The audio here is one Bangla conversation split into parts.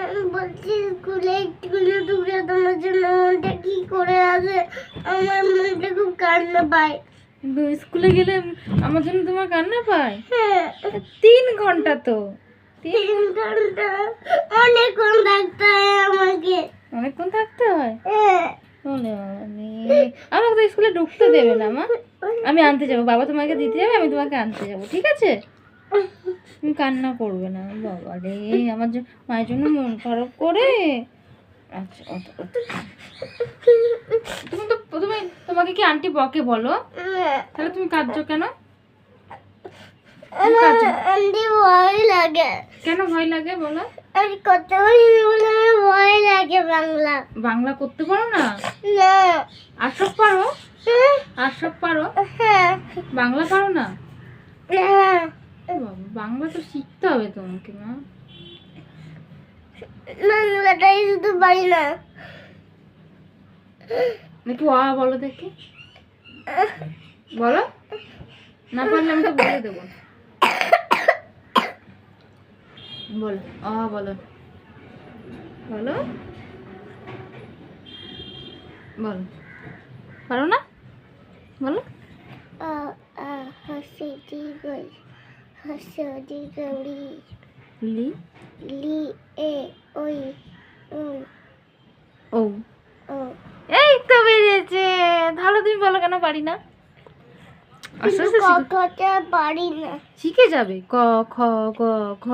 আমি বলছি স্কুলে একটুখানি ঢুকে তোমার জন্য মনটা কি করে আছে, আমার মনটা খুব কান্না পায়। স্কুলে গেলে আমার জন্য তোমার কান্না পায়? হ্যাঁ 3 ঘন্টা তো। 3 ঘন্টা অনেকক্ষণ থাকতে হয় আমাকে। অনেকক্ষণ থাকতে হয়? হ্যাঁ ওলে বাবারে, আমাকে তো স্কুলে ঢুকতে দেবে না মা। আমি আনতে যাবো, বাবা তোমাকে দিতে যাবে, আমি তোমাকে আনতে যাবো, ঠিক আছে? তুমি কান্না করবে না বাবা রে, আমার মায়ের জন্য মন খারাপ করে। আচ্ছা তুমি তো তোমাকে কি আন্টি বকে বলো? তাহলে তুমি কাঁদছো কেন? তুমি কাঁদছো? আন্টি ভয় লাগে। কেন ভয় লাগে বলো? আমি করতে পারি না বলে আমার ভয় লাগে। বাংলা বাংলা করতে পারো না? না। আর সব পারো? হ্যাঁ আর সব পারো? হ্যাঁ বাংলা পারো না? হ্যাঁ। বাবা, বাংলা তো শিখতে হবে তোমাকে মা। বাংলাটাই শুধু পারি না। নাকি আ বলো দেখি, বলো। না পারলে আমি তো বলে দেবো। বলো আ বলো, বলো বলো। পারো না? বলো। হাসি দি গই হাসি দি গড়ি লি লি এ ওই ও ও ও। এই তো বেরিয়েছে। তাহলে তুমি বলো কেন পারি না? আস্তে আস্তে কটা পারি না। শিখে যাবে। ক খ গ ঘ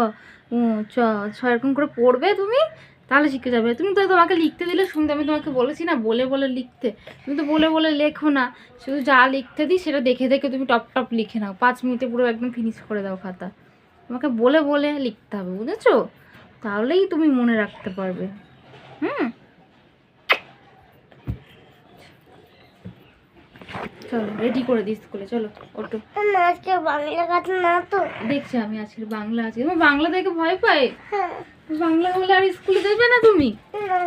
উ চ ছ এরকম করে পড়বে তুমি, তাহলে শিখে যাবে। তুমি তো তোমাকে লিখতে দিলে শুনতে, আমি তোমাকে বলেছি না বলে বলে লিখতে, তুমি তো বলে বলে লেখো না। শুধু যা লিখতে দিই সেটা দেখে দেখে তুমি টপ টপ লিখে নাও, 5 মিনিটে পুরো একদম ফিনিশ করে দাও খাতা। তোমাকে বলে বলে লিখতে হবে, বুঝেছো? তাহলেই তুমি মনে রাখতে পারবে। হুম, চলো রেডি করে দিই স্কুলে, চলো ওটো। আজকে বাংলা কথা না তো। দেখছি আমি আজকে বাংলা আছে, তোমার বাংলা দেখে ভয় পায়? হ্যাঁ বাংলা হলে আর স্কুলে দেবে না তুমি? না।